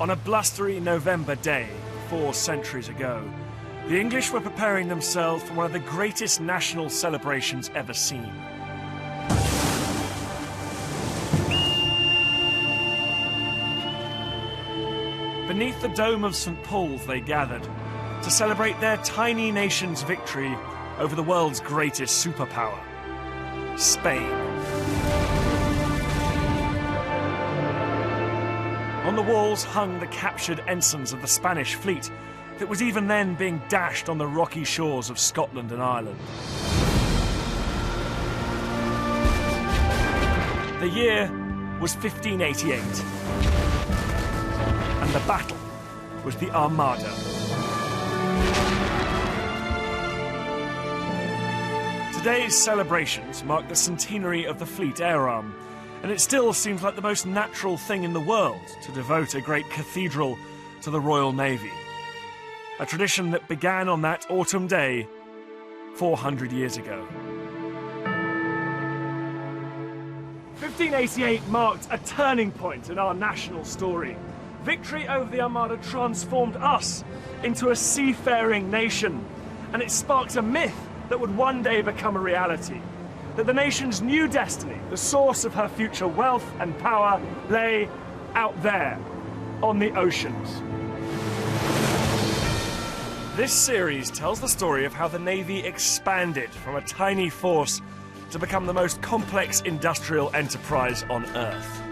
On a blustery November day, 4 centuries ago, the English were preparing themselves for one of the greatest national celebrations ever seen. Beneath the dome of St. Paul's they gathered to celebrate their tiny nation's victory over the world's greatest superpower, Spain. On the walls hung the captured ensigns of the Spanish fleet that was even then being dashed on the rocky shores of Scotland and Ireland. The year was 1588, and the battle was the Armada. Today's celebrations mark the centenary of the Fleet Air Arm, and it still seems like the most natural thing in the world to devote a great cathedral to the Royal Navy. A tradition that began on that autumn day 400 years ago. 1588 marked a turning point in our national story. Victory over the Armada transformed us into a seafaring nation, and it sparked a myth that would one day become a reality. That the nation's new destiny, the source of her future wealth and power, lay out there, on the oceans. This series tells the story of how the Navy expanded from a tiny force to become the most complex industrial enterprise on Earth.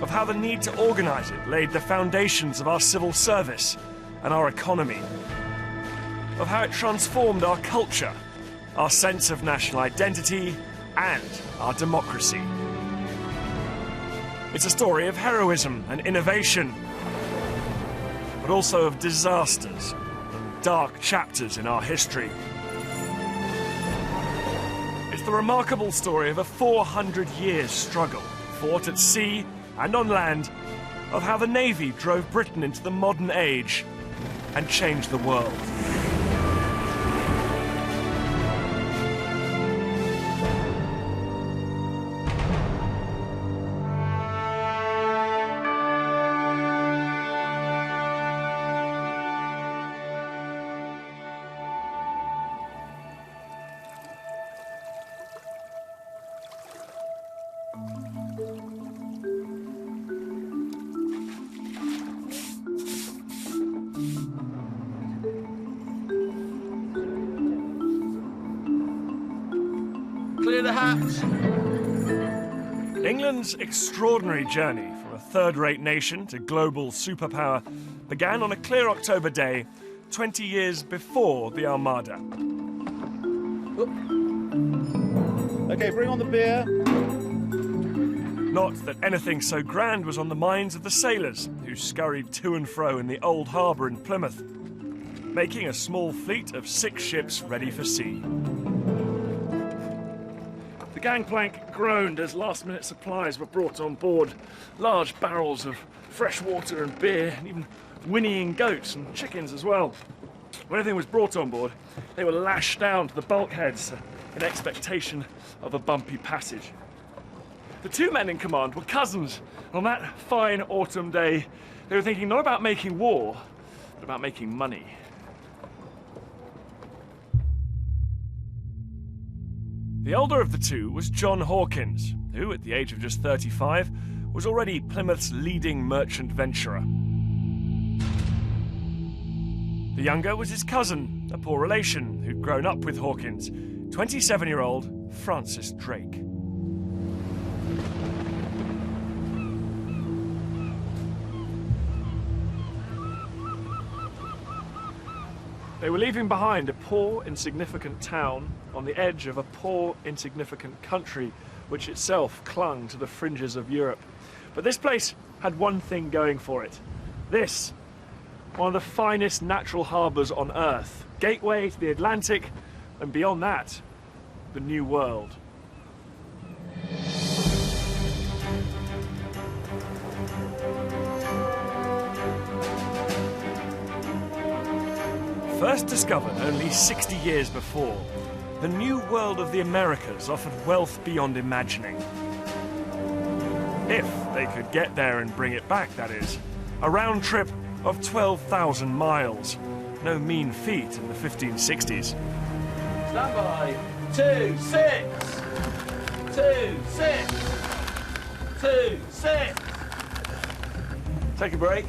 Of how the need to organize it laid the foundations of our civil service and our economy. Of how it transformed our culture, our sense of national identity, and our democracy. It's a story of heroism and innovation, but also of disasters and dark chapters in our history. It's the remarkable story of a 400-year struggle, fought at sea and on land, of how the Navy drove Britain into the modern age and changed the world. Clear the hatch. England's extraordinary journey from a third-rate nation to global superpower began on a clear October day 20 years before the Armada. Okay, bring on the beer. Not that anything so grand was on the minds of the sailors who scurried to and fro in the old harbour in Plymouth, making a small fleet of 6 ships ready for sea. The gangplank groaned as last-minute supplies were brought on board. Large barrels of fresh water and beer, and even whinnying goats and chickens as well. When everything was brought on board, they were lashed down to the bulkheads in expectation of a bumpy passage. The 2 men in command were cousins. On that fine autumn day, they were thinking not about making war, but about making money. The older of the 2 was John Hawkins, who, at the age of just 35, was already Plymouth's leading merchant venturer. The younger was his cousin, a poor relation who'd grown up with Hawkins, 27-year-old Francis Drake. They were leaving behind a poor, insignificant town on the edge of a poor, insignificant country which itself clung to the fringes of Europe. But this place had one thing going for it. This, one of the finest natural harbours on Earth, gateway to the Atlantic, and beyond that, the New World. First discovered only 60 years before, the New World of the Americas offered wealth beyond imagining. If they could get there and bring it back, that is. A round trip of 12,000 miles. No mean feat in the 1560s. Stand by. 2, 6. 2, 6. 2, 6. Take a break.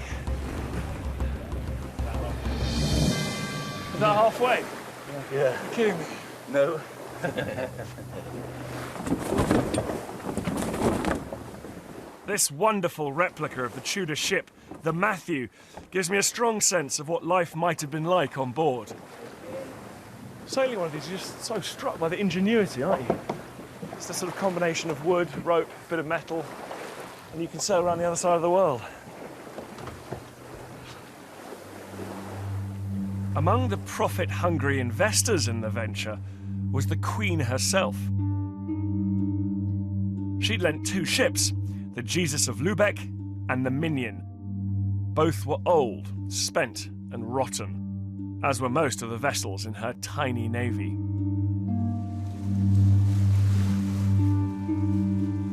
Is that halfway? Yeah. You're kidding me. No. This wonderful replica of the Tudor ship, the Matthew, gives me a strong sense of what life might have been like on board. Sailing one of these, you're just so struck by the ingenuity, aren't you? It's the sort of combination of wood, rope, bit of metal, and you can sail around the other side of the world. Among the profit-hungry investors in the venture was the Queen herself. She'd lent 2 ships, the Jesus of Lubeck and the Minion. Both were old, spent and rotten, as were most of the vessels in her tiny navy.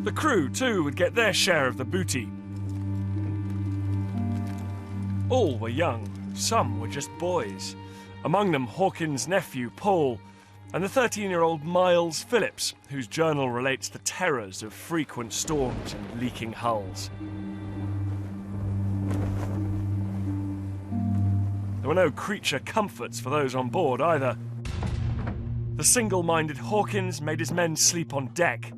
The crew, too, would get their share of the booty. All were young, some were just boys. Among them Hawkins' nephew, Paul, and the 13-year-old Miles Phillips, whose journal relates the terrors of frequent storms and leaking hulls. There were no creature comforts for those on board either. The single-minded Hawkins made his men sleep on deck,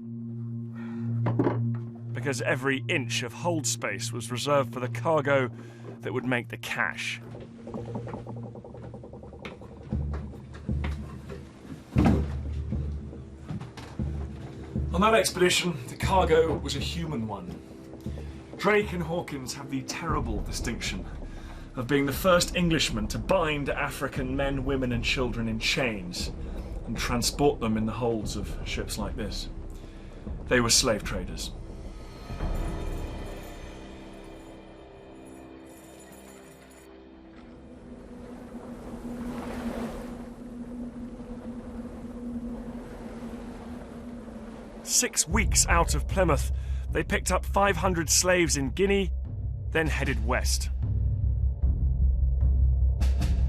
because every inch of hold space was reserved for the cargo that would make the cash. On that expedition, the cargo was a human one. Drake and Hawkins have the terrible distinction of being the first Englishmen to bind African men, women and children in chains and transport them in the holds of ships like this. They were slave traders. Six weeks out of Plymouth, they picked up 500 slaves in Guinea, then headed west.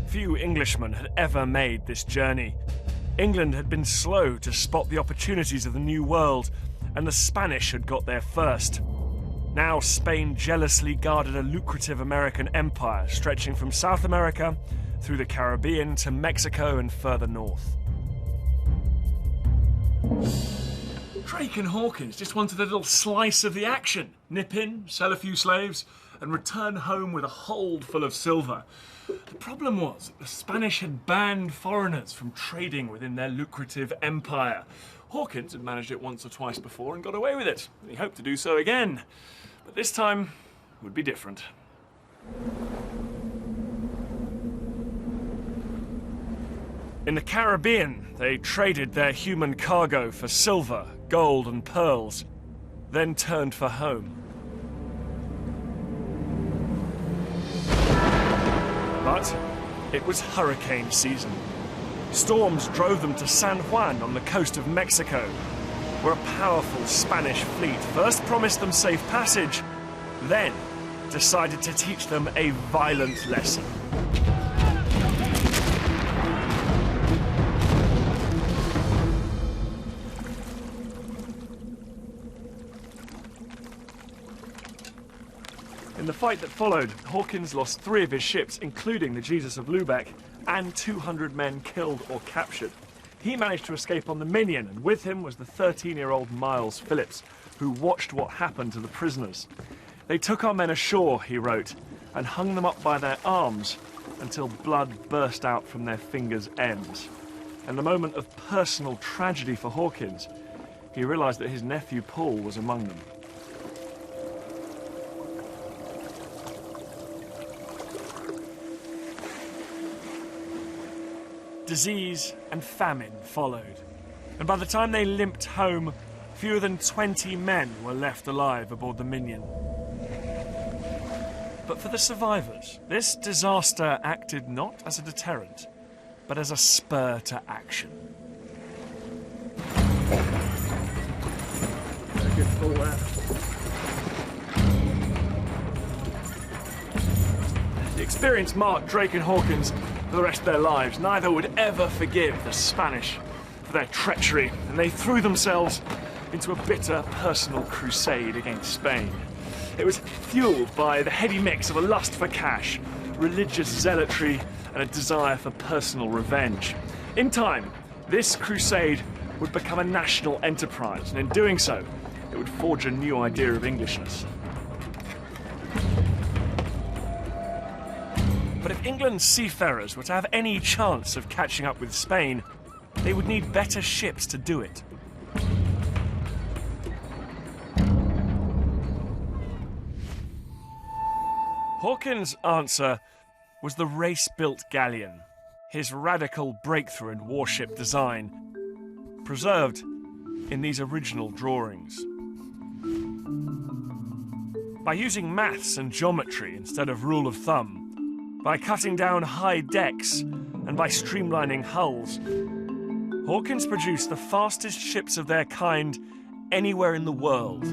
Few Englishmen had ever made this journey. England had been slow to spot the opportunities of the New World, and the Spanish had got there first. Now Spain jealously guarded a lucrative American empire stretching from South America through the Caribbean to Mexico and further north. Drake and Hawkins just wanted a little slice of the action. Nip in, sell a few slaves, and return home with a hold full of silver. The problem was that the Spanish had banned foreigners from trading within their lucrative empire. Hawkins had managed it once or twice before and got away with it. He hoped to do so again. But this time would be different. In the Caribbean, they traded their human cargo for silver, gold and pearls, then turned for home. But it was hurricane season. Storms drove them to San Juan on the coast of Mexico, where a powerful Spanish fleet first promised them safe passage, then decided to teach them a violent lesson. In the fight that followed, Hawkins lost 3 of his ships, including the Jesus of Lubeck, and 200 men killed or captured. He managed to escape on the Minion, and with him was the 13-year-old Miles Phillips, who watched what happened to the prisoners. They took our men ashore, he wrote, and hung them up by their arms until blood burst out from their fingers' ends. In a moment of personal tragedy for Hawkins, he realised that his nephew Paul was among them. Disease and famine followed, and by the time they limped home, fewer than 20 men were left alive aboard the Minion. But for the survivors, this disaster acted not as a deterrent, but as a spur to action. Good pull there. experience marked Drake and Hawkins for the rest of their lives. Neither would ever forgive the Spanish for their treachery, and they threw themselves into a bitter personal crusade against Spain. It was fueled by the heady mix of a lust for cash, religious zealotry, and a desire for personal revenge. In time, this crusade would become a national enterprise, and in doing so, it would forge a new idea of Englishness. But if England's seafarers were to have any chance of catching up with Spain, they would need better ships to do it. Hawkins' answer was the race-built galleon, his radical breakthrough in warship design, preserved in these original drawings. By using maths and geometry instead of rule of thumb, by cutting down high decks and by streamlining hulls, Hawkins produced the fastest ships of their kind anywhere in the world.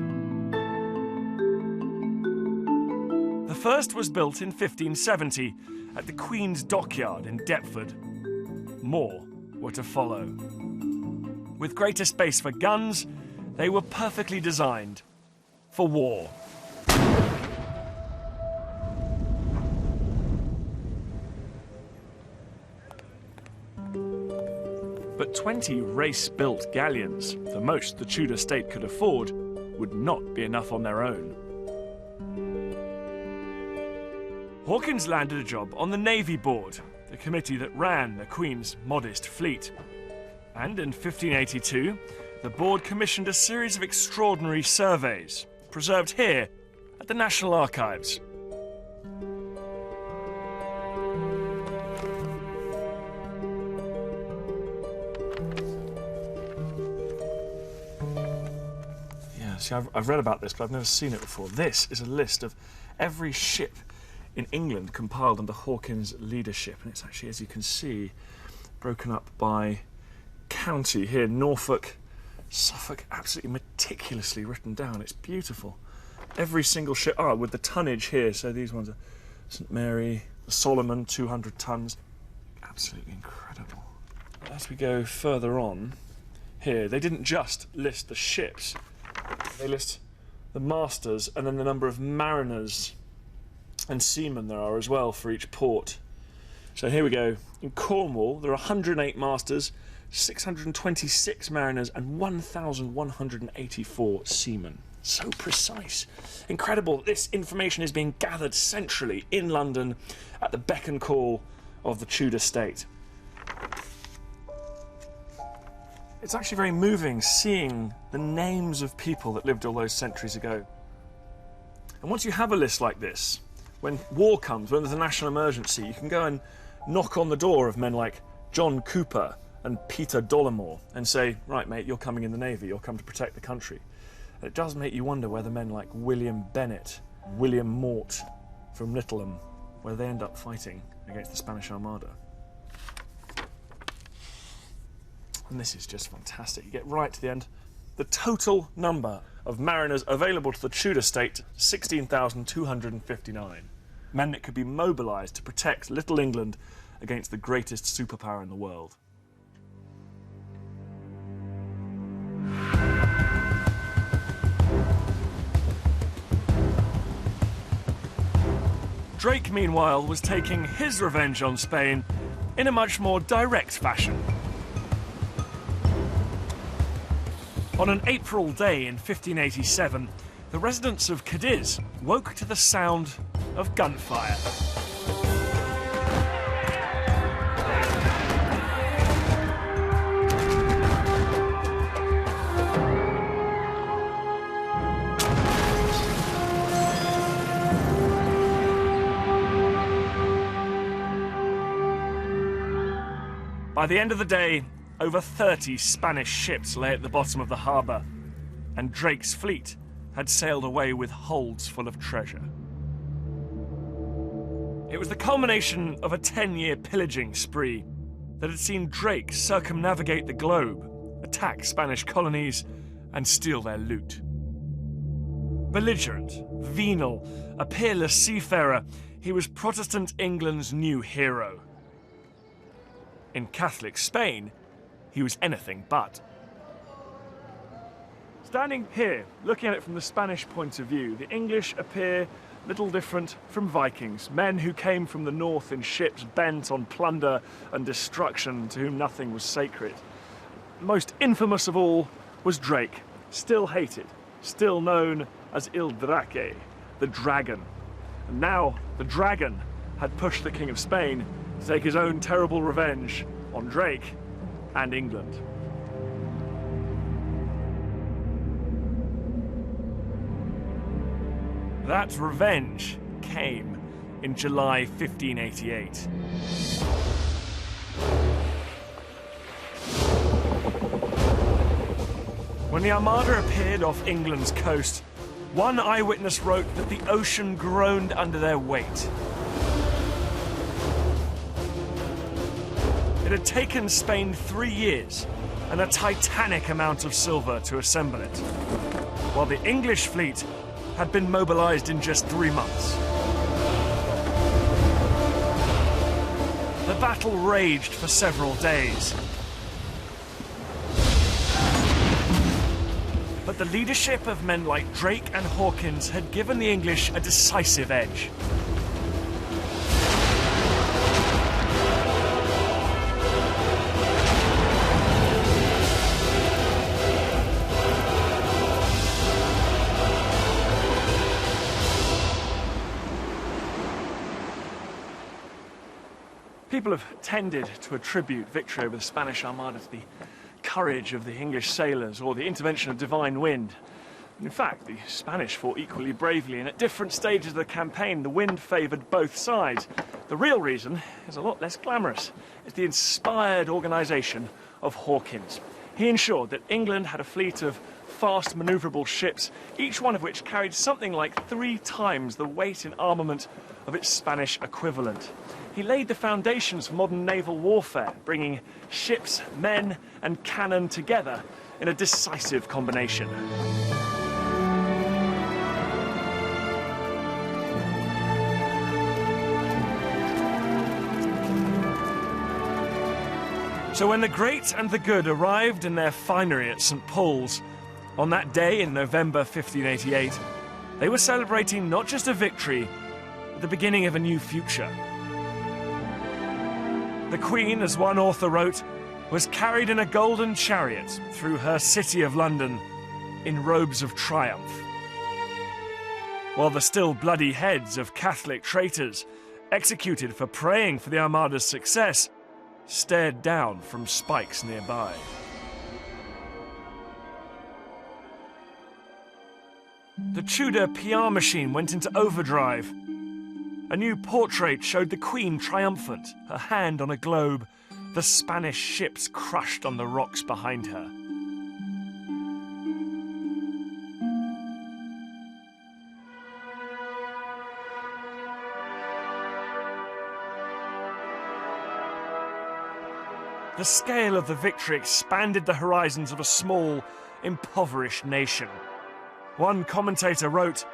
The first was built in 1570 at the Queen's Dockyard in Deptford. More were to follow. With greater space for guns, they were perfectly designed for war. But 20 race-built galleons, the most the Tudor state could afford, would not be enough on their own. Hawkins landed a job on the Navy Board, the committee that ran the Queen's modest fleet. And in 1582, the board commissioned a series of extraordinary surveys, preserved here at the National Archives. Yeah, see, I've read about this, but I've never seen it before. This is a list of every ship in England compiled under Hawkins' leadership, and it's actually, as you can see, broken up by county here. Norfolk, Suffolk, absolutely meticulously written down. It's beautiful. Every single ship, with the tonnage here, so these ones are St Mary, the Solomon, 200 tons. Absolutely incredible. As we go further on here, they didn't just list the ships, they list the masters and then the number of mariners and seamen there are as well for each port. So here we go. In Cornwall, there are 108 masters, 626 mariners, and 1,184 seamen. So precise. Incredible. This information is being gathered centrally in London at the beck and call of the Tudor state. It's actually very moving seeing the names of people that lived all those centuries ago. And once you have a list like this, when war comes, when there's a national emergency, you can go and knock on the door of men like John Cooper and Peter Dollimore and say, right, mate, you're coming in the Navy, you'll come to protect the country. And it does make you wonder whether men like William Bennett, William Mort from Littleham, where they end up fighting against the Spanish Armada. And this is just fantastic. You get right to the end. The total number of mariners available to the Tudor state, 16,259. Men that could be mobilised to protect little England against the greatest superpower in the world. Drake, meanwhile, was taking his revenge on Spain in a much more direct fashion. On an April day in 1587, the residents of Cadiz woke to the sound of gunfire. By the end of the day, over 30 Spanish ships lay at the bottom of the harbour, and Drake's fleet had sailed away with holds full of treasure. It was the culmination of a 10-year pillaging spree that had seen Drake circumnavigate the globe, attack Spanish colonies, and steal their loot. Belligerent, venal, a peerless seafarer, he was Protestant England's new hero. In Catholic Spain, he was anything but. Standing here, looking at it from the Spanish point of view, the English appear little different from Vikings, men who came from the north in ships bent on plunder and destruction, to whom nothing was sacred. Most infamous of all was Drake, still hated, still known as Il Draque, the dragon. And now the dragon had pushed the King of Spain to take his own terrible revenge on Drake and England. That revenge came in July 1588. When the Armada appeared off England's coast, one eyewitness wrote that the ocean groaned under their weight. It had taken Spain 3 years and a titanic amount of silver to assemble it, while the English fleet had been mobilized in just 3 months. The battle raged for several days. But the leadership of men like Drake and Hawkins had given the English a decisive edge. People have tended to attribute victory over the Spanish Armada to the courage of the English sailors or the intervention of divine wind. In fact, the Spanish fought equally bravely, and at different stages of the campaign, the wind favoured both sides. The real reason is a lot less glamorous. It's the inspired organisation of Hawkins. He ensured that England had a fleet of fast, manoeuvrable ships, each one of which carried something like 3 times the weight and armament of its Spanish equivalent. He laid the foundations for modern naval warfare, bringing ships, men, and cannon together in a decisive combination. So when the great and the good arrived in their finery at St. Paul's, on that day in November 1588, they were celebrating not just a victory, but the beginning of a new future. The Queen, as one author wrote, was carried in a golden chariot through her city of London in robes of triumph, while the still bloody heads of Catholic traitors, executed for praying for the Armada's success, stared down from spikes nearby. The Tudor PR machine went into overdrive. A new portrait showed the Queen triumphant, her hand on a globe, the Spanish ships crushed on the rocks behind her. The scale of the victory expanded the horizons of a small, impoverished nation. One commentator wrote,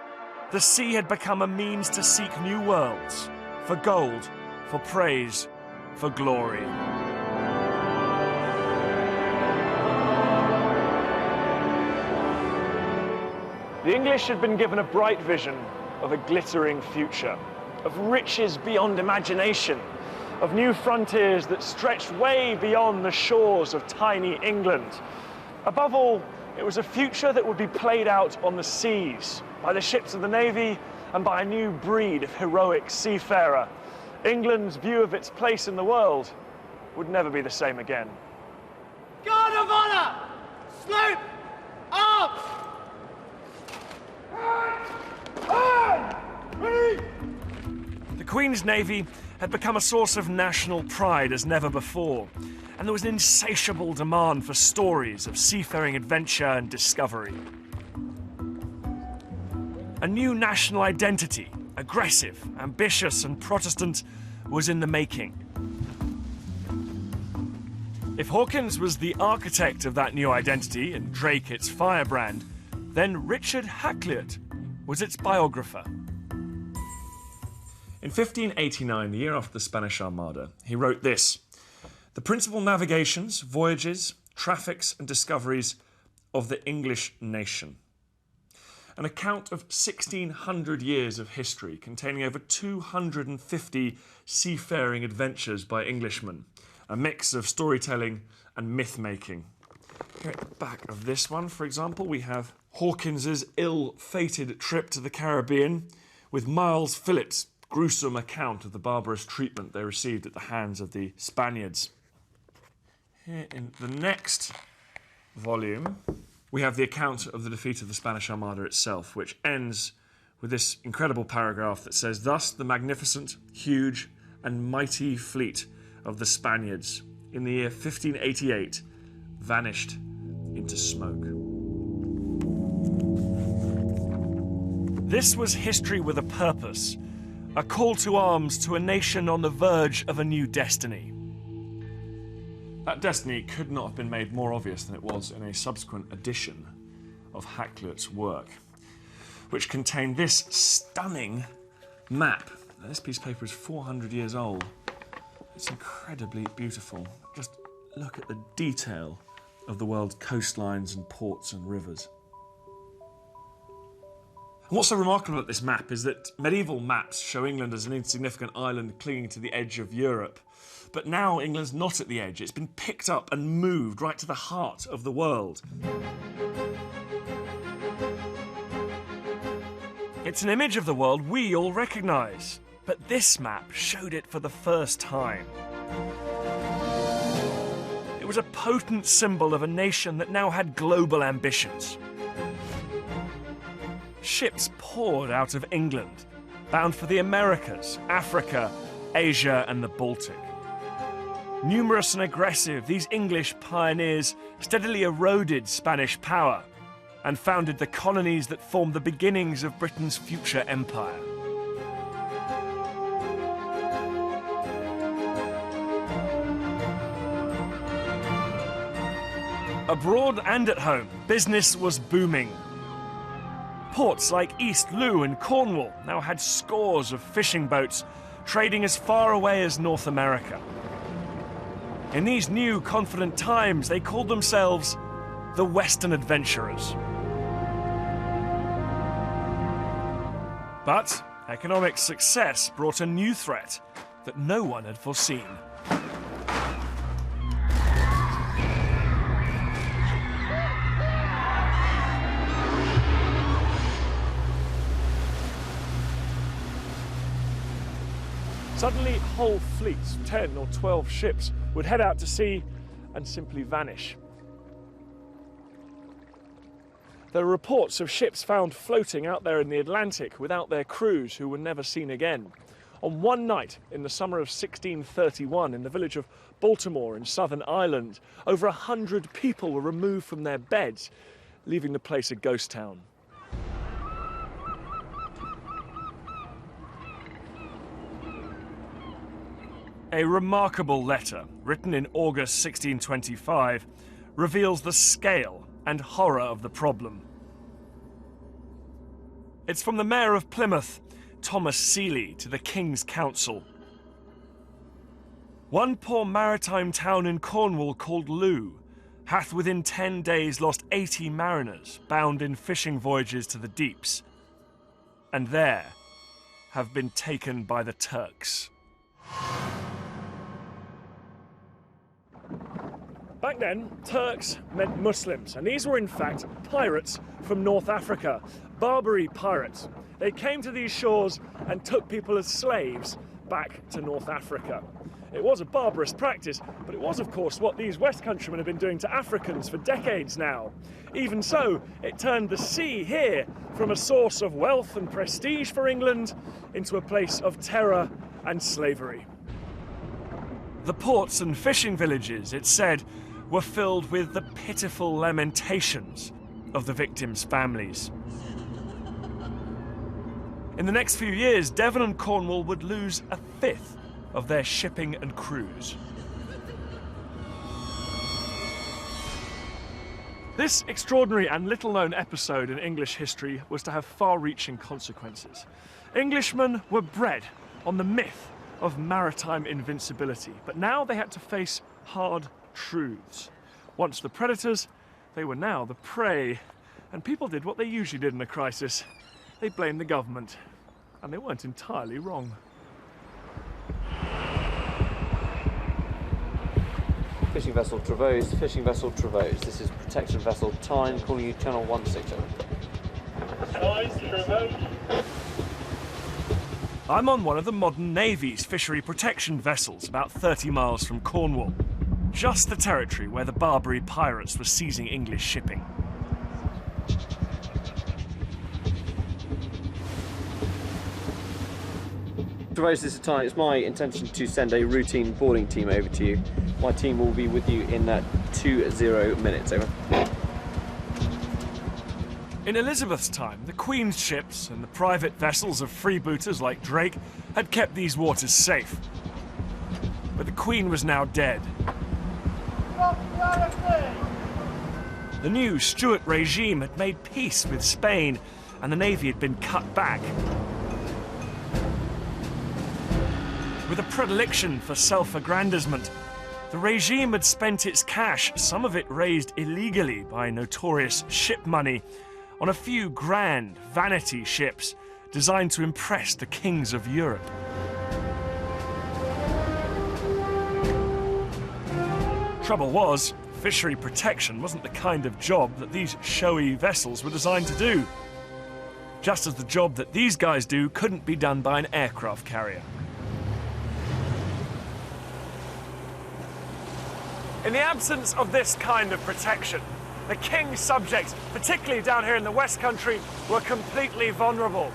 "The sea had become a means to seek new worlds, for gold, for praise, for glory." The English had been given a bright vision of a glittering future, of riches beyond imagination, of new frontiers that stretched way beyond the shores of tiny England. Above all, it was a future that would be played out on the seas, by the ships of the Navy and by a new breed of heroic seafarer. England's view of its place in the world would never be the same again. Guard of honor! Sloop! Up! The Queen's Navy had become a source of national pride as never before, and there was an insatiable demand for stories of seafaring adventure and discovery. A new national identity, aggressive, ambitious, and Protestant, was in the making. If Hawkins was the architect of that new identity and Drake its firebrand, then Richard Hakluyt was its biographer. In In 1589, the year after the Spanish Armada, he wrote this: "The principal navigations, voyages, traffics and discoveries of the English nation." An account of 1,600 years of history containing over 250 seafaring adventures by Englishmen, a mix of storytelling and myth-making. Here at the back of this one, for example, we have Hawkins's ill-fated trip to the Caribbean with Miles Phillips' gruesome account of the barbarous treatment they received at the hands of the Spaniards. Here in the next volume, we have the account of the defeat of the Spanish Armada itself, which ends with this incredible paragraph that says, "Thus the magnificent, huge and mighty fleet of the Spaniards in the year 1588 vanished into smoke." This was history with a purpose, a call to arms to a nation on the verge of a new destiny. That destiny could not have been made more obvious than it was in a subsequent edition of Hakluyt's work, which contained this stunning map. Now, this piece of paper is 400 years old. It's incredibly beautiful. Just look at the detail of the world's coastlines and ports and rivers. And what's so remarkable about this map is that medieval maps show England as an insignificant island clinging to the edge of Europe. But now England's not at the edge. It's been picked up and moved right to the heart of the world. It's an image of the world we all recognise, but this map showed it for the first time. It was a potent symbol of a nation that now had global ambitions. Ships poured out of England, bound for the Americas, Africa, Asia and the Baltic. Numerous and aggressive, these English pioneers steadily eroded Spanish power and founded the colonies that formed the beginnings of Britain's future empire. Abroad and at home, business was booming. Ports like East Looe and Cornwall now had scores of fishing boats trading as far away as North America. In these new, confident times, they called themselves the Western Adventurers. But economic success brought a new threat that no one had foreseen. Suddenly, whole fleets, 10 or 12 ships, would head out to sea and simply vanish. There are reports of ships found floating out there in the Atlantic without their crews, who were never seen again. On one night in the summer of 1631, in the village of Baltimore in Southern Ireland, over 100 people were removed from their beds, leaving the place a ghost town. A remarkable letter, written in August 1625, reveals the scale and horror of the problem. It's from the Mayor of Plymouth, Thomas Seeley, to the King's Council. "One poor maritime town in Cornwall called Looe hath within 10 days lost 80 mariners bound in fishing voyages to the deeps, and there have been taken by the Turks." Back then, Turks meant Muslims, and these were in fact pirates from North Africa, Barbary pirates. They came to these shores and took people as slaves back to North Africa. It was a barbarous practice, but it was of course what these West countrymen have been doing to Africans for decades now. Even so, it turned the sea here from a source of wealth and prestige for England into a place of terror and slavery. The ports and fishing villages, it's said, were filled with the pitiful lamentations of the victims' families. In the next few years, Devon and Cornwall would lose a fifth of their shipping and crews. This extraordinary and little-known episode in English history was to have far-reaching consequences. Englishmen were bred on the myth of maritime invincibility. But now they had to face hard truths. Once the predators, they were now the prey. And people did what they usually did in a crisis. They blamed the government. And they weren't entirely wrong. Fishing vessel Trevose, fishing vessel Trevose. This is protection vessel Tyne, calling you channel 167. I'm on one of the modern Navy's fishery protection vessels, about 30 miles from Cornwall. Just the territory where the Barbary pirates were seizing English shipping. Trevose, this is Tyne. It's my intention to send a routine boarding team over to you. My team will be with you in 20 minutes, over. In Elizabeth's time, the Queen's ships and the private vessels of freebooters like Drake had kept these waters safe. But the Queen was now dead. The new Stuart regime had made peace with Spain, and the Navy had been cut back. With a predilection for self-aggrandizement, the regime had spent its cash, some of it raised illegally by notorious ship money, on a few grand vanity ships designed to impress the kings of Europe. Trouble was, fishery protection wasn't the kind of job that these showy vessels were designed to do. Just as the job that these guys do couldn't be done by an aircraft carrier. In the absence of this kind of protection, the king's subjects, particularly down here in the West Country, were completely vulnerable.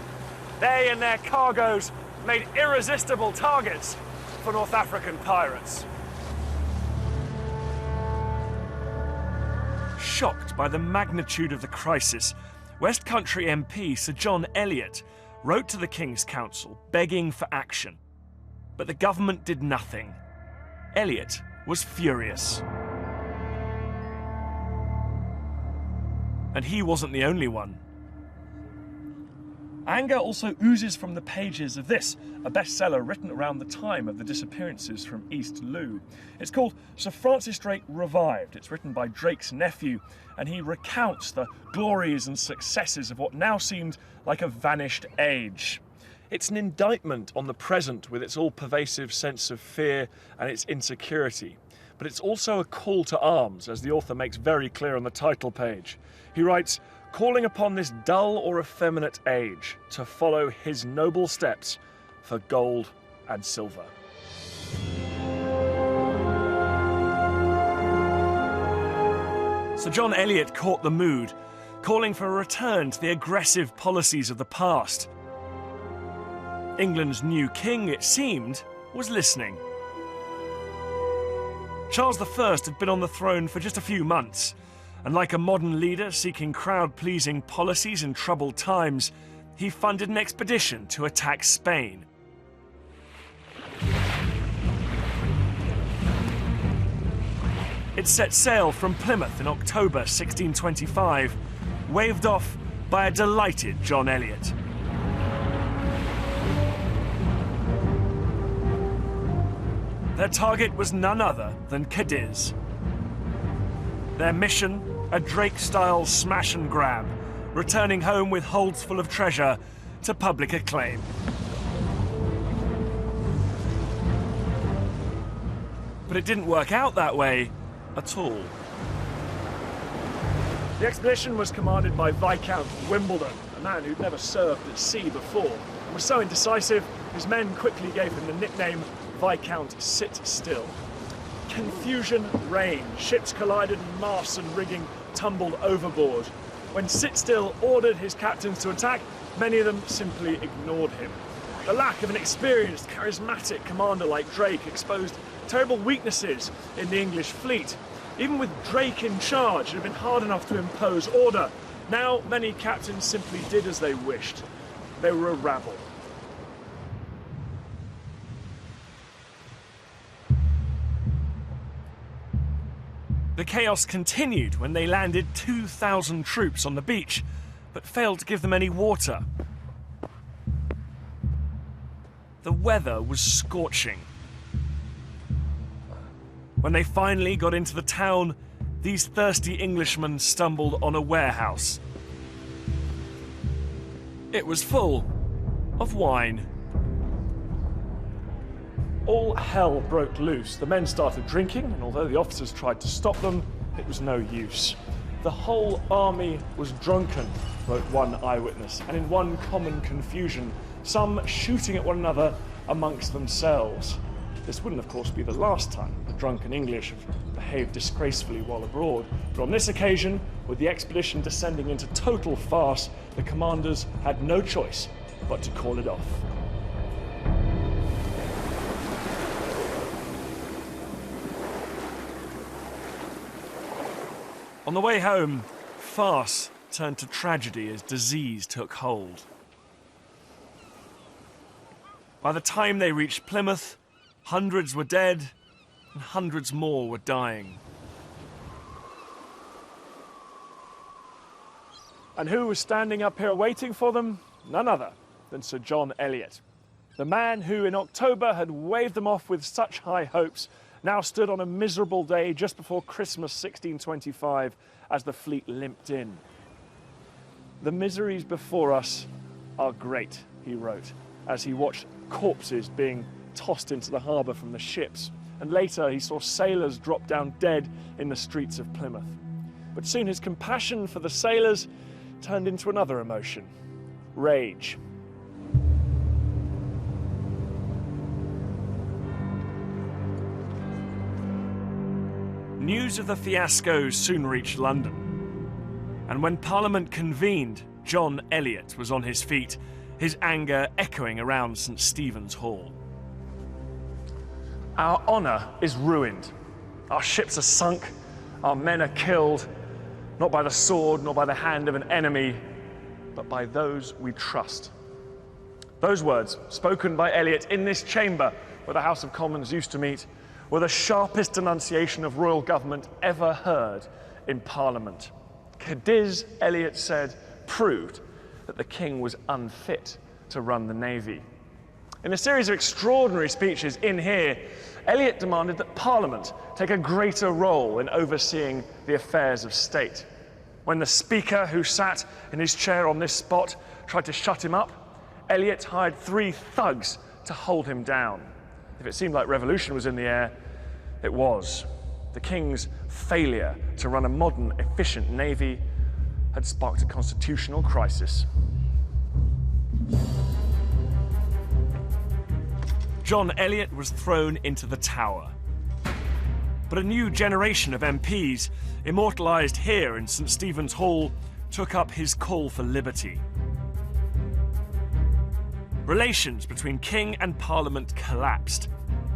They and their cargoes made irresistible targets for North African pirates. Shocked by the magnitude of the crisis, West Country MP Sir John Eliot wrote to the King's Council begging for action. But the government did nothing. Eliot was furious. And he wasn't the only one. Anger also oozes from the pages of this, a bestseller written around the time of the disappearances from East Loo. It's called Sir Francis Drake Revived. It's written by Drake's nephew, and he recounts the glories and successes of what now seemed like a vanished age. It's an indictment on the present with its all-pervasive sense of fear and its insecurity. But it's also a call to arms, as the author makes very clear on the title page. He writes, calling upon this dull or effeminate age to follow his noble steps for gold and silver. Sir John Eliot caught the mood, calling for a return to the aggressive policies of the past. England's new king, it seemed, was listening. Charles I had been on the throne for just a few months, and like a modern leader seeking crowd-pleasing policies in troubled times, he funded an expedition to attack Spain. It set sail from Plymouth in October 1625, waved off by a delighted John Eliot. Their target was none other than Cadiz. Their mission, a Drake-style smash and grab, returning home with holds full of treasure to public acclaim. But it didn't work out that way at all. The expedition was commanded by Viscount Wimbledon, a man who'd never served at sea before, and was so indecisive his men quickly gave him the nickname Viscount Sit Still. Confusion reigned. Ships collided and masts and rigging tumbled overboard. When Sit Still ordered his captains to attack, many of them simply ignored him. The lack of an experienced, charismatic commander like Drake exposed terrible weaknesses in the English fleet. Even with Drake in charge, it had been hard enough to impose order. Now, many captains simply did as they wished. They were a rabble. The chaos continued when they landed 2,000 troops on the beach, but failed to give them any water. the weather was scorching. When they finally got into the town, these thirsty Englishmen stumbled on a warehouse. It was full of wine. All hell broke loose. The men started drinking, and although the officers tried to stop them, it was no use. The whole army was drunken, wrote one eyewitness, and in one common confusion, some shooting at one another amongst themselves. This wouldn't, of course, be the last time the drunken English have behaved disgracefully while abroad, but on this occasion, with the expedition descending into total farce, the commanders had no choice but to call it off. On the way home, farce turned to tragedy as disease took hold. By the time they reached Plymouth, hundreds were dead and hundreds more were dying. And who was standing up here waiting for them? None other than Sir John Eliot. The man who in October had waved them off with such high hopes now stood on a miserable day just before Christmas 1625 as the fleet limped in. "The miseries before us are great," he wrote, as he watched corpses being tossed into the harbour from the ships, and later he saw sailors drop down dead in the streets of Plymouth. But soon his compassion for the sailors turned into another emotion: rage. News of the fiasco soon reached London, and when Parliament convened, John Eliot was on his feet, his anger echoing around St. Stephen's Hall. "Our honour is ruined. Our ships are sunk, our men are killed, not by the sword nor by the hand of an enemy, but by those we trust." Those words, spoken by Eliot in this chamber where the House of Commons used to meet, were the sharpest denunciation of royal government ever heard in Parliament. Cadiz, Eliot said, proved that the king was unfit to run the navy. In a series of extraordinary speeches in here, Eliot demanded that Parliament take a greater role in overseeing the affairs of state. When the Speaker, who sat in his chair on this spot, tried to shut him up, Eliot hired 3 thugs to hold him down. If it seemed like revolution was in the air, it was. The king's failure to run a modern, efficient navy had sparked a constitutional crisis. John Eliot was thrown into the Tower. But a new generation of MPs, immortalised here in St. Stephen's Hall, took up his call for liberty. Relations between king and parliament collapsed.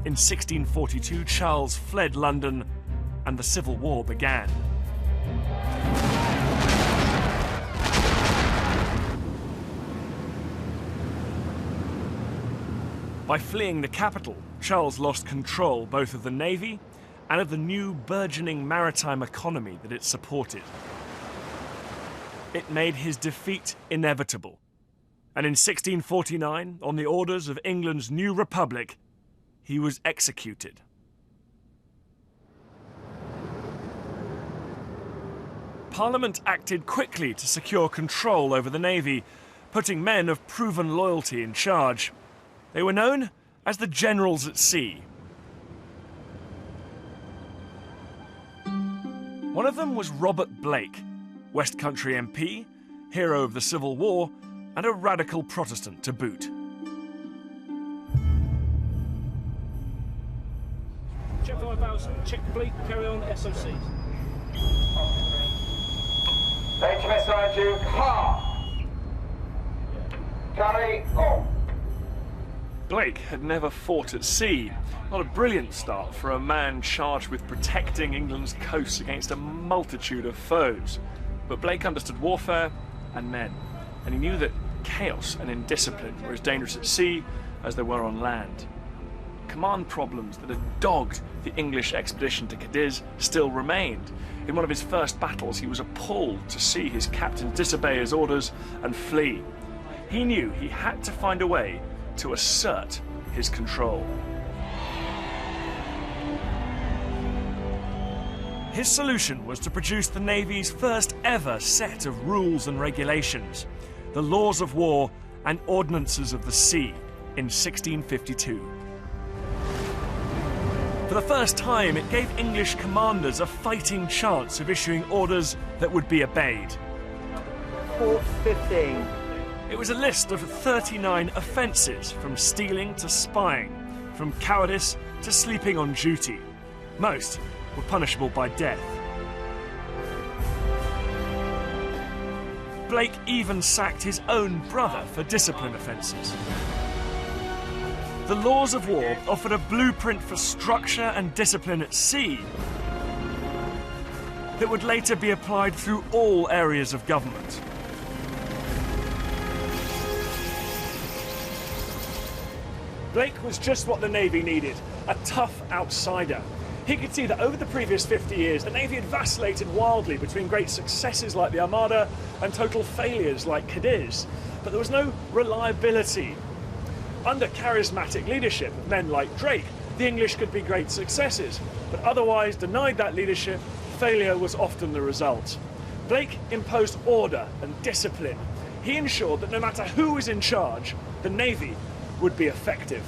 In 1642, Charles fled London and the Civil War began. By fleeing the capital, Charles lost control both of the navy and of the new burgeoning maritime economy that it supported. It made his defeat inevitable, and in 1649, on the orders of England's new republic, he was executed. Parliament acted quickly to secure control over the navy, putting men of proven loyalty in charge. They were known as the Generals at Sea. One of them was Robert Blake, West Country MP, hero of the Civil War, and a radical Protestant to boot. Check 5000, check fleet, carry on SOCs. HMS Nigel, carry on. Blake had never fought at sea. Not a brilliant start for a man charged with protecting England's coasts against a multitude of foes. But Blake understood warfare and men, and he knew that chaos and indiscipline were as dangerous at sea as they were on land. Command problems that had dogged the English expedition to Cadiz still remained. In one of his first battles, he was appalled to see his captain disobey his orders and flee. He knew he had to find a way to assert his control. His solution was to produce the Navy's first ever set of rules and regulations, the Laws of War and Ordinances of the Sea, in 1652. For the first time, it gave English commanders a fighting chance of issuing orders that would be obeyed. Port 15. It was a list of 39 offences, from stealing to spying, from cowardice to sleeping on duty. Most were punishable by death. Blake even sacked his own brother for discipline offences. The Laws of War offered a blueprint for structure and discipline at sea that would later be applied through all areas of government. Blake was just what the Navy needed, a tough outsider. He could see that over the previous 50 years, the Navy had vacillated wildly between great successes like the Armada and total failures like Cadiz, but there was no reliability. Under charismatic leadership of men like Drake, the English could be great successes, but otherwise denied that leadership, failure was often the result. Blake imposed order and discipline. He ensured that no matter who was in charge, the Navy would be effective.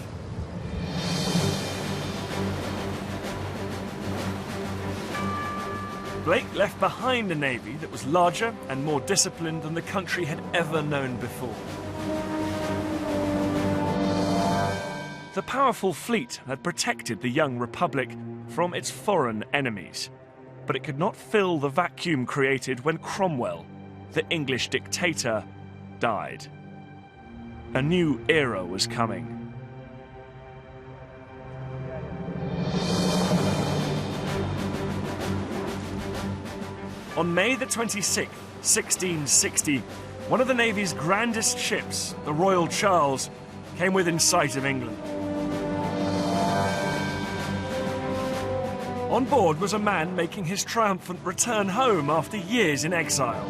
Blake left behind a navy that was larger and more disciplined than the country had ever known before. The powerful fleet had protected the young republic from its foreign enemies, but it could not fill the vacuum created when Cromwell, the English dictator, died. A new era was coming. On May the 26th, 1660, one of the Navy's grandest ships, the Royal Charles, came within sight of England. On board was a man making his triumphant return home after years in exile.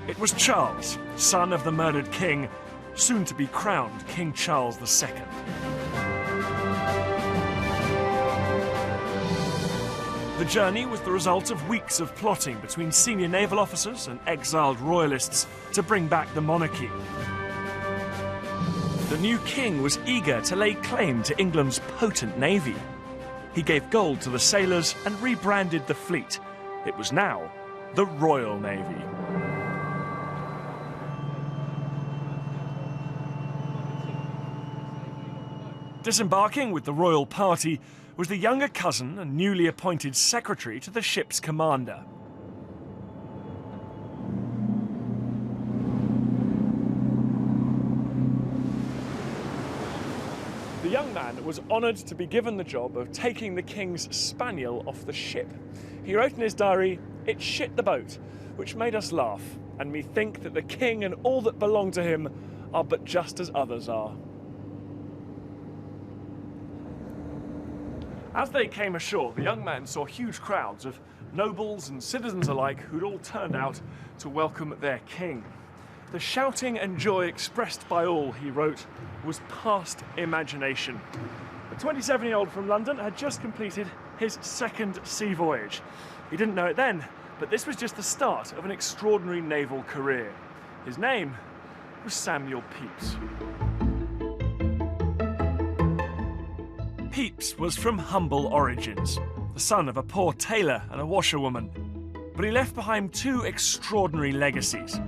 It was Charles, son of the murdered king, soon to be crowned King Charles II. The journey was the result of weeks of plotting between senior naval officers and exiled royalists to bring back the monarchy. The new king was eager to lay claim to England's potent navy. He gave gold to the sailors and rebranded the fleet. It was now the Royal Navy. Disembarking with the royal party was the younger cousin and newly appointed secretary to the ship's commander. The young man was honoured to be given the job of taking the king's spaniel off the ship. He wrote in his diary, "It shit the boat," which made us laugh, and me think that the king and all that belong to him are but just as others are. As they came ashore, the young man saw huge crowds of nobles and citizens alike who'd all turned out to welcome their king. The shouting and joy expressed by all, he wrote, was past imagination. The 27-year-old from London had just completed his second sea voyage. He didn't know it then, but this was just the start of an extraordinary naval career. His name was Samuel Pepys. Pepys was from humble origins, the son of a poor tailor and a washerwoman, but he left behind two extraordinary legacies.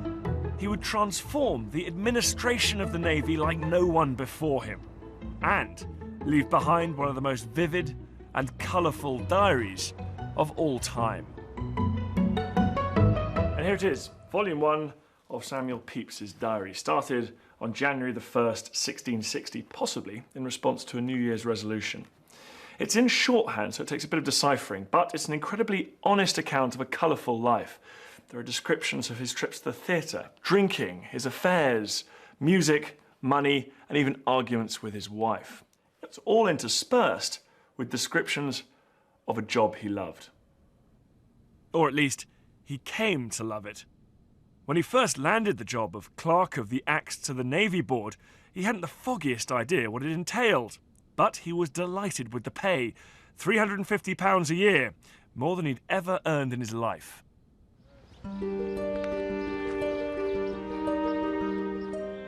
He would transform the administration of the Navy like no one before him, and leave behind one of the most vivid and colourful diaries of all time. And here it is, Volume 1 of Samuel Pepys's diary, started on January the 1st, 1660, possibly in response to a New Year's resolution. It's in shorthand, so it takes a bit of deciphering, but it's an incredibly honest account of a colourful life. There are descriptions of his trips to the theatre, drinking, his affairs, music, money, and even arguments with his wife. It's all interspersed with descriptions of a job he loved. Or at least, he came to love it. When he first landed the job of Clerk of the Acts to the Navy Board, he He hadn't the foggiest idea what it entailed, but he was delighted with the pay. £350 a year, more than he'd ever earned in his life.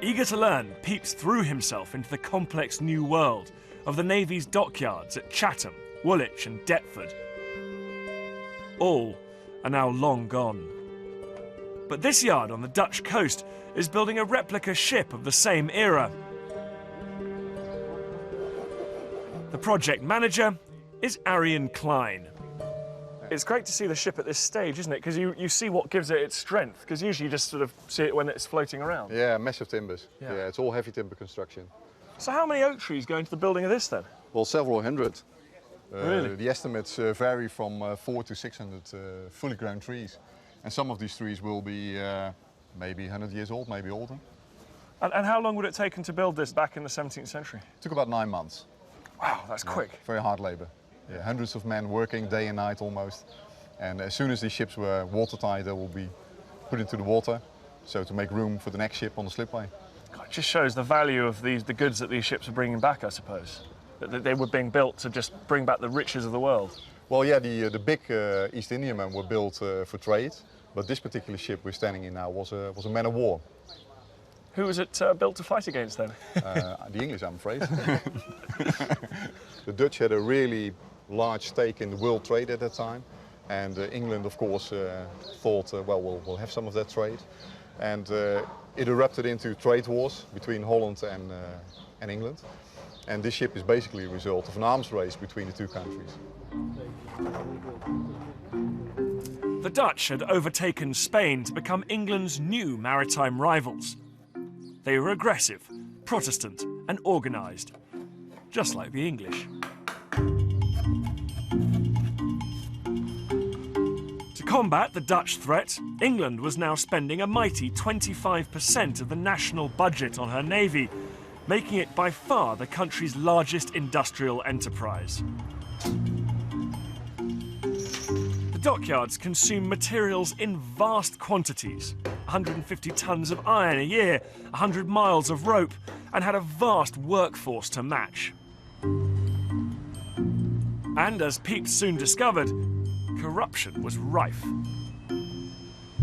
Eager to learn, Pepys threw himself into the complex new world of the Navy's dockyards at Chatham, Woolwich and Deptford. All are now long gone. But this yard on the Dutch coast is building a replica ship of the same era. The project manager is Arian Klein. It's great to see the ship at this stage, isn't it? Because you see what gives it its strength. Because usually you just sort of see it when it's floating around. Yeah, massive timbers. Yeah, it's all heavy timber construction. So how many oak trees go into the building of this then? Well, several hundred. Really? The estimates vary from 400 to 600 fully grown trees. And some of these trees will be maybe 100 years old, maybe older. And how long would it take to build this back in the 17th century? It took about 9 months. Wow, that's quick. Very hard labor. Yeah, hundreds of men working day and night almost. And as soon as these ships were watertight, they will be put into the water, so to make room for the next ship on the slipway. God, it just shows the value of the goods that these ships are bringing back, I suppose. That they were being built to just bring back the riches of the world. Well, yeah, the big East Indiamen were built for trade, but this particular ship we're standing in now was a man of war. Who was it built to fight against then? The English, I'm afraid. The Dutch had a really large stake in the world trade at that time, and England, of course, thought, well, we'll have some of that trade, and it erupted into trade wars between Holland and England, and this ship is basically a result of an arms race between the two countries. The Dutch had overtaken Spain to become England's new maritime rivals. They were aggressive, Protestant and organised, just like the English. To combat the Dutch threat, England was now spending a mighty 25% of the national budget on her navy, making it by far the country's largest industrial enterprise. The dockyards consume materials in vast quantities, 150 tons of iron a year, 100 miles of rope, and had a vast workforce to match. And as Pepys soon discovered, corruption was rife.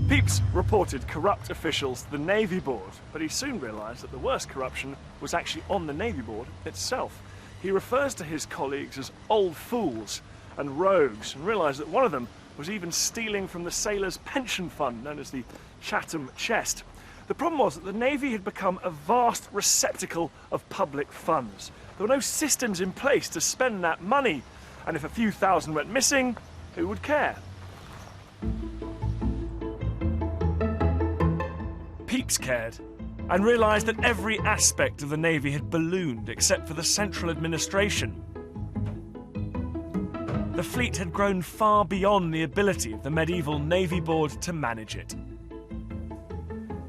Pepys reported corrupt officials to the Navy Board, but he soon realised that the worst corruption was actually on the Navy Board itself. He refers to his colleagues as old fools and rogues, and realised that one of them was even stealing from the sailors' pension fund, known as the Chatham Chest. The problem was that the Navy had become a vast receptacle of public funds. There were no systems in place to spend that money, and if a few thousand went missing, who would care? Pepys cared, and realised that every aspect of the Navy had ballooned except for the central administration. The fleet had grown far beyond the ability of the medieval Navy Board to manage it.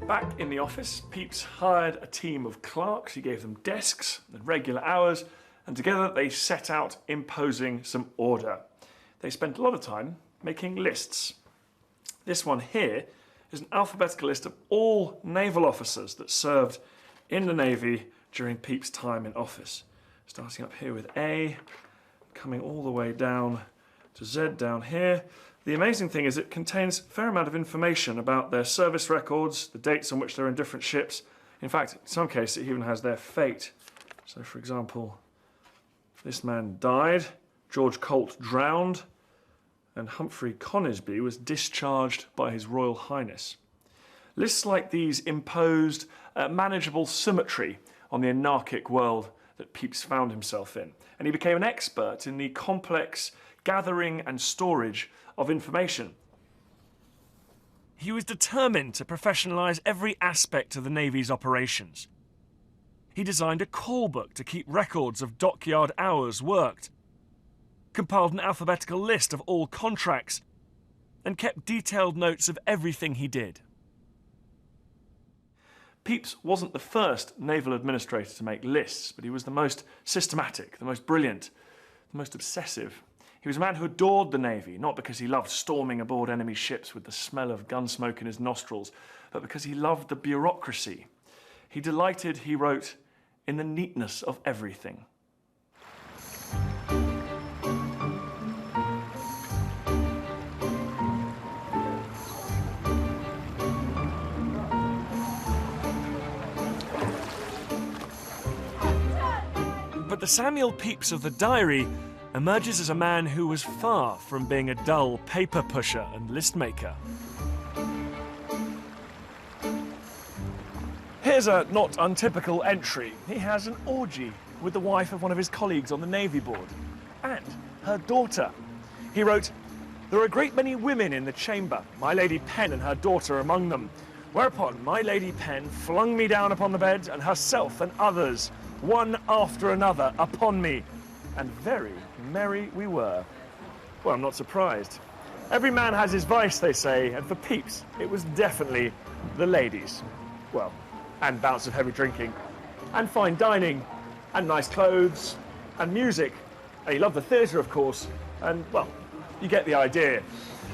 Back in the office, Pepys hired a team of clerks. He gave them desks and regular hours, and together they set out imposing some order. They spent a lot of time making lists. This one here is an alphabetical list of all naval officers that served in the Navy during Pepys' time in office. Starting up here with A, coming all the way down to Z down here. The amazing thing is it contains a fair amount of information about their service records, the dates on which they're in different ships. In fact, in some cases it even has their fate. So for example, this man died, George Colt drowned, and Humphrey Conisbee was discharged by His Royal Highness. Lists like these imposed manageable symmetry on the anarchic world that Pepys found himself in, and he became an expert in the complex gathering and storage of information. He was determined to professionalise every aspect of the Navy's operations. He designed a call book to keep records of dockyard hours worked, compiled an alphabetical list of all contracts, and kept detailed notes of everything he did. Pepys wasn't the first naval administrator to make lists, but he was the most systematic, the most brilliant, the most obsessive. He was a man who adored the Navy, not because he loved storming aboard enemy ships with the smell of gun smoke in his nostrils, but because he loved the bureaucracy. He delighted, he wrote, in the neatness of everything. But the Samuel Pepys of the diary emerges as a man who was far from being a dull paper pusher and list maker. Here's a not untypical entry. He has an orgy with the wife of one of his colleagues on the Navy board and her daughter. He wrote, "There are a great many women in the chamber, my Lady Penn and her daughter among them, whereupon my Lady Penn flung me down upon the bed and herself and others, one after another, upon me, and very merry we were." Well, I'm not surprised. Every man has his vice, they say, and for Pepys, it was definitely the ladies. Well, and bouts of heavy drinking, and fine dining, and nice clothes, and music. And he loved the theatre, of course, and, well, you get the idea.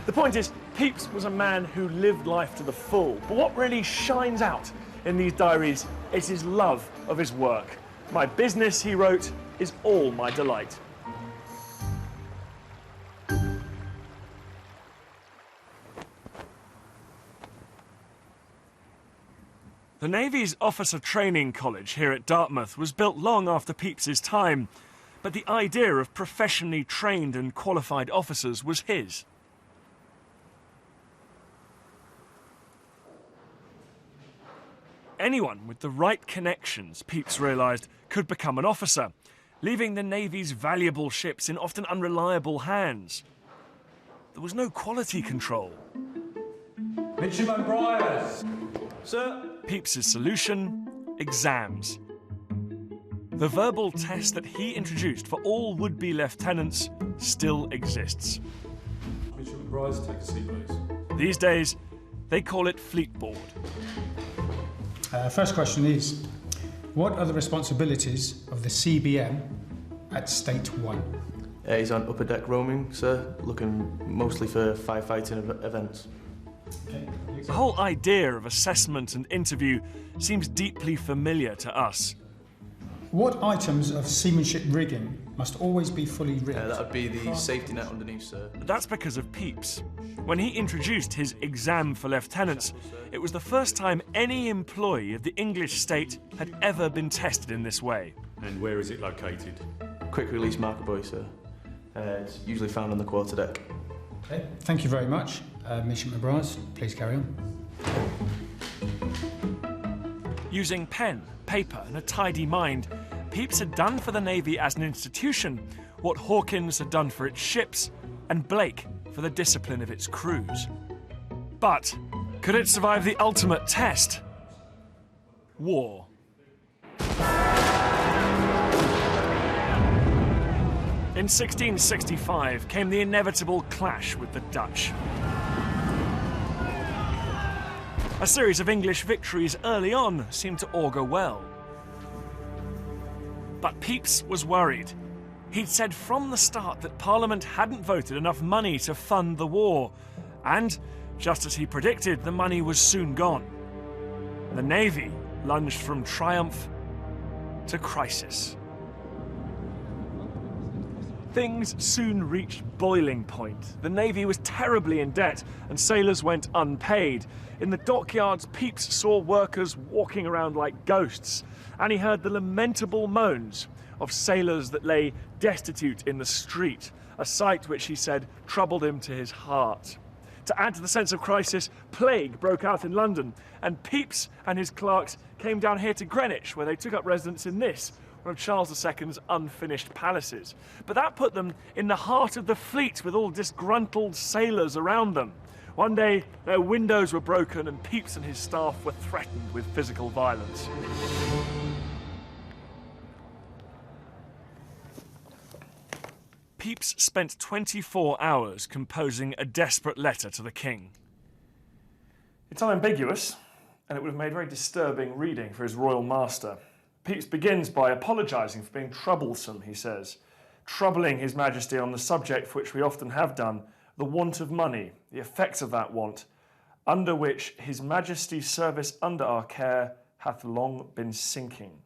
The point is, Pepys was a man who lived life to the full, but what really shines out in these diaries is his love of his work. "My business," he wrote, "is all my delight." The Navy's Officer Training College here at Dartmouth was built long after Pepys's time, but the idea of professionally trained and qualified officers was his. Anyone with the right connections, Pepys realised, could become an officer, leaving the Navy's valuable ships in often unreliable hands. There was no quality control. Midshipman Briars! Sir, Pepys's solution: exams. The verbal test that he introduced for all would-be lieutenants still exists. Midshipman Briars, take a seat, please. These days, they call it Fleet Board. First question is, what are the responsibilities of the CBM at State 1? He's on upper deck roaming, sir, looking mostly for firefighting events. Okay. The whole idea of assessment and interview seems deeply familiar to us. What items of seamanship rigging must always be fully rigged? That would be the safety net underneath, sir. That's because of Pepys. When he introduced his exam for lieutenants, it was the first time any employee of the English state had ever been tested in this way. And where is it located? Quick release marker buoy, sir. It's usually found on the quarterdeck. Okay, thank you very much. Midshipman Briars, please carry on. Using pen, paper and a tidy mind, Pepys had done for the Navy as an institution what Hawkins had done for its ships and Blake for the discipline of its crews. But could it survive the ultimate test? War. In 1665 came the inevitable clash with the Dutch. A series of English victories early on seemed to augur well. But Pepys was worried. He'd said from the start that Parliament hadn't voted enough money to fund the war, and, just as he predicted, the money was soon gone. The Navy lunged from triumph to crisis. Things soon reached boiling point. The Navy was terribly in debt and sailors went unpaid. In the dockyards, Pepys saw workers walking around like ghosts, and he heard the lamentable moans of sailors that lay destitute in the street, a sight which, he said, troubled him to his heart. To add to the sense of crisis, plague broke out in London, and Pepys and his clerks came down here to Greenwich, where they took up residence in this, one of Charles II's unfinished palaces. But that put them in the heart of the fleet with all disgruntled sailors around them. One day, their windows were broken and Pepys and his staff were threatened with physical violence. Pepys spent 24 hours composing a desperate letter to the king. It's unambiguous, and it would have made very disturbing reading for his royal master. Pepys begins by apologising for being troublesome, he says, troubling His Majesty on the subject for which we often have done, the want of money, the effects of that want, under which His Majesty's service under our care hath long been sinking.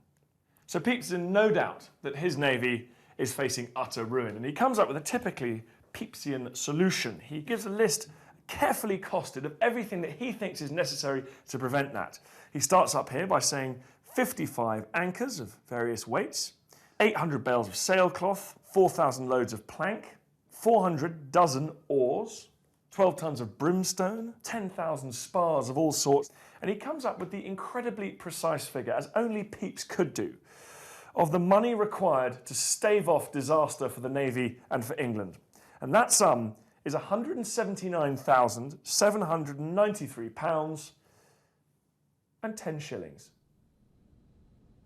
So Pepys is in no doubt that his navy is facing utter ruin, and he comes up with a typically Pepysian solution. He gives a list carefully costed of everything that he thinks is necessary to prevent that. He starts up here by saying 55 anchors of various weights, 800 bales of sailcloth, 4,000 loads of plank, 400 dozen oars, 12 tons of brimstone, 10,000 spars of all sorts, and he comes up with the incredibly precise figure, as only Pepys could do, of the money required to stave off disaster for the Navy and for England. And that sum is £179,793 and 10 shillings.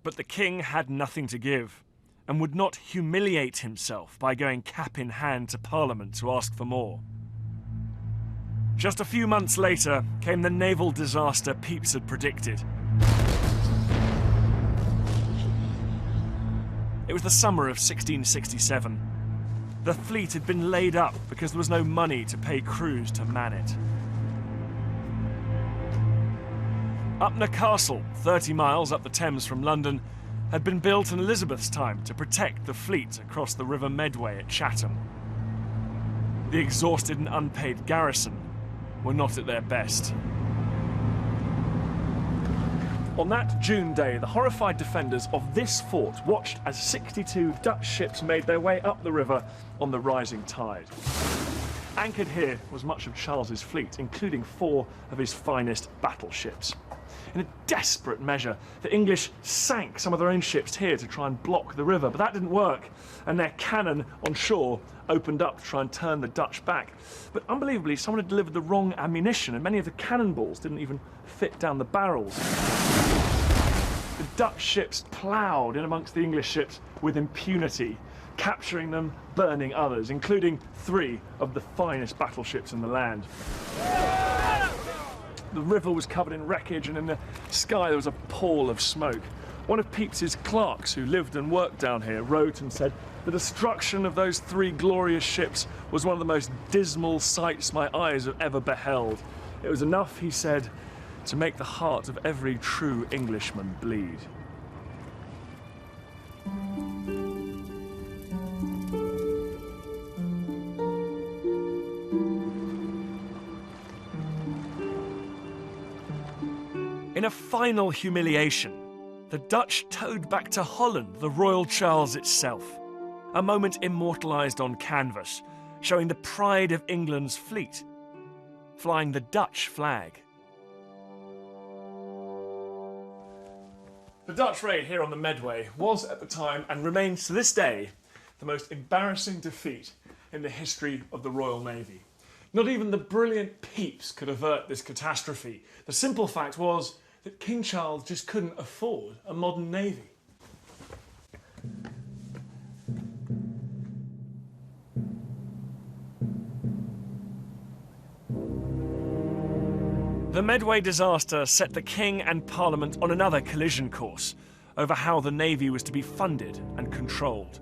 But the king had nothing to give, and would not humiliate himself by going cap in hand to Parliament to ask for more. Just a few months later came the naval disaster Pepys had predicted. It was the summer of 1667. The fleet had been laid up because there was no money to pay crews to man it. Upnor Castle, 30 miles up the Thames from London, had been built in Elizabeth's time to protect the fleet across the River Medway at Chatham. The exhausted and unpaid garrison were not at their best. On that June day, the horrified defenders of this fort watched as 62 Dutch ships made their way up the river on the rising tide. Anchored here was much of Charles's fleet, including 4 of his finest battleships. In a desperate measure, the English sank some of their own ships here to try and block the river, but that didn't work, and their cannon on shore opened up to try and turn the Dutch back. But unbelievably, someone had delivered the wrong ammunition, and many of the cannonballs didn't even fit down the barrels. The Dutch ships ploughed in amongst the English ships with impunity, capturing them, burning others, including 3 of the finest battleships in the land. The river was covered in wreckage, and in the sky there was a pall of smoke. One of Pepys's clerks, who lived and worked down here, wrote and said, "The destruction of those 3 glorious ships was one of the most dismal sights my eyes have ever beheld. It was enough," he said, "to make the heart of every true Englishman bleed." In a final humiliation, the Dutch towed back to Holland the Royal Charles itself, a moment immortalised on canvas, showing the pride of England's fleet, flying the Dutch flag. The Dutch raid here on the Medway was at the time, and remains to this day, the most embarrassing defeat in the history of the Royal Navy. Not even the brilliant Pepys could avert this catastrophe. The simple fact was that King Charles just couldn't afford a modern navy. The Medway disaster set the King and Parliament on another collision course over how the navy was to be funded and controlled.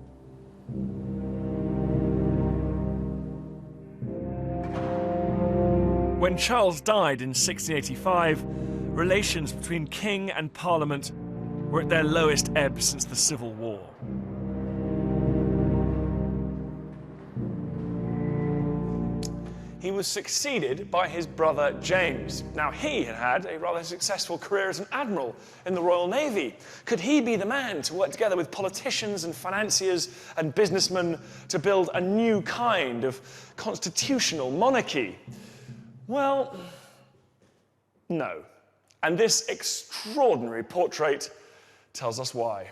When Charles died in 1685, relations between King and Parliament were at their lowest ebb since the Civil War. He was succeeded by his brother James. Now, he had had a rather successful career as an admiral in the Royal Navy. Could he be the man to work together with politicians and financiers and businessmen to build a new kind of constitutional monarchy? Well, no. And this extraordinary portrait tells us why.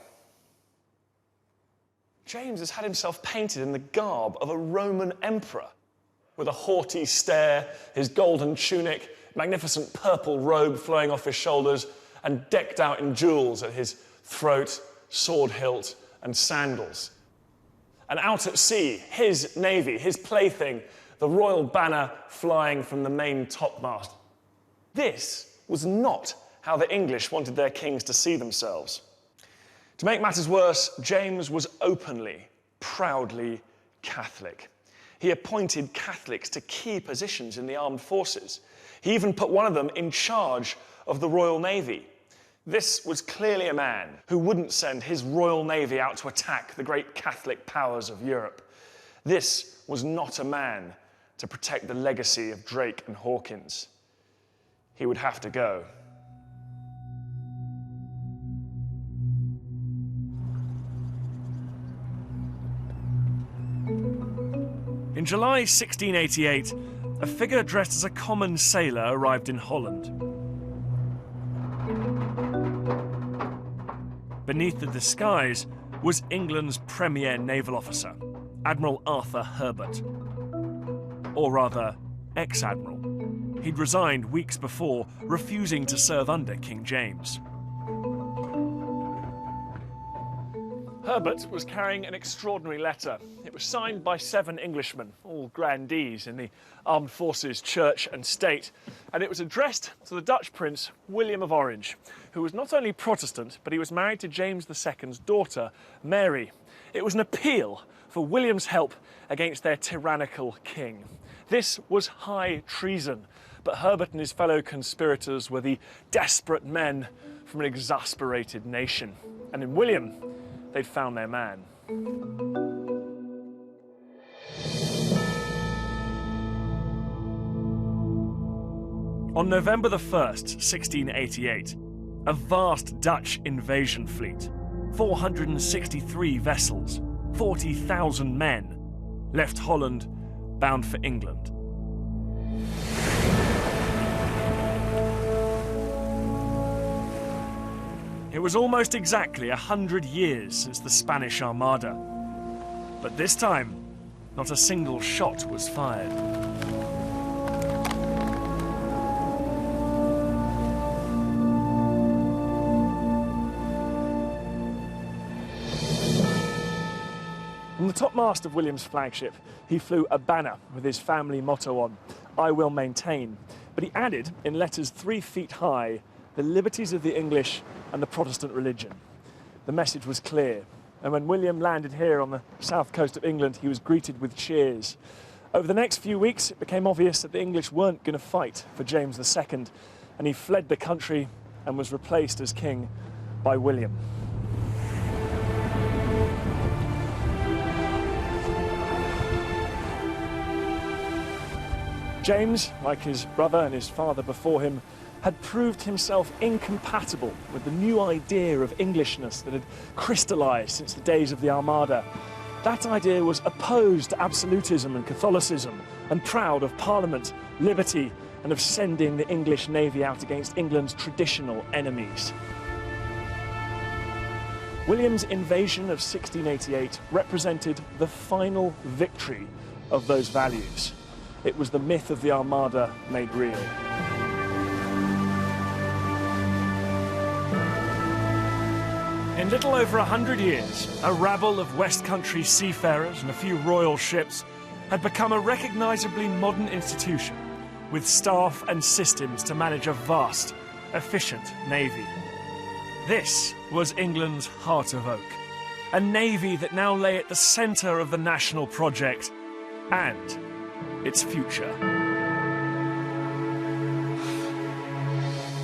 James has had himself painted in the garb of a Roman emperor, with a haughty stare, his golden tunic, magnificent purple robe flowing off his shoulders, and decked out in jewels at his throat, sword hilt, and sandals. And out at sea, his navy, his plaything, the royal banner flying from the main topmast. This was not how the English wanted their kings to see themselves. To make matters worse, James was openly, proudly Catholic. He appointed Catholics to key positions in the armed forces. He even put one of them in charge of the Royal Navy. This was clearly a man who wouldn't send his Royal Navy out to attack the great Catholic powers of Europe. This was not a man to protect the legacy of Drake and Hawkins. He would have to go. In July 1688, a figure dressed as a common sailor arrived in Holland. Beneath the disguise was England's premier naval officer, Admiral Arthur Herbert. Or rather, ex-admiral. He'd resigned weeks before, refusing to serve under King James. Herbert was carrying an extraordinary letter. It was signed by 7 Englishmen, all grandees in the armed forces, church and state, and it was addressed to the Dutch Prince William of Orange, who was not only Protestant, but he was married to James II's daughter, Mary. It was an appeal for William's help against their tyrannical king. This was high treason, but Herbert and his fellow conspirators were the desperate men from an exasperated nation. And in William, they'd found their man. On November the 1st, 1688, a vast Dutch invasion fleet, 463 vessels, 40,000 men, left Holland bound for England. It was almost exactly 100 years since the Spanish Armada. But this time, not a single shot was fired. On the topmast of William's flagship, he flew a banner with his family motto on, "I will maintain." But he added, in letters 3 feet high, the liberties of the English and the Protestant religion. The message was clear, and when William landed here on the south coast of England, he was greeted with cheers. Over the next few weeks, it became obvious that the English weren't going to fight for James II, and he fled the country and was replaced as king by William. James, like his brother and his father before him, had proved himself incompatible with the new idea of Englishness that had crystallised since the days of the Armada. That idea was opposed to absolutism and Catholicism, and proud of Parliament, liberty, and of sending the English navy out against England's traditional enemies. William's invasion of 1688 represented the final victory of those values. It was the myth of the Armada made real. In little over 100 years, a rabble of West Country seafarers and a few royal ships had become a recognisably modern institution, with staff and systems to manage a vast, efficient navy. This was England's heart of oak, a navy that now lay at the centre of the national project and its future.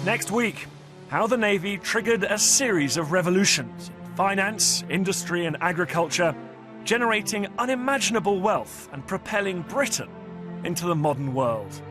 Next week, how the Navy triggered a series of revolutions in finance, industry and agriculture, generating unimaginable wealth and propelling Britain into the modern world.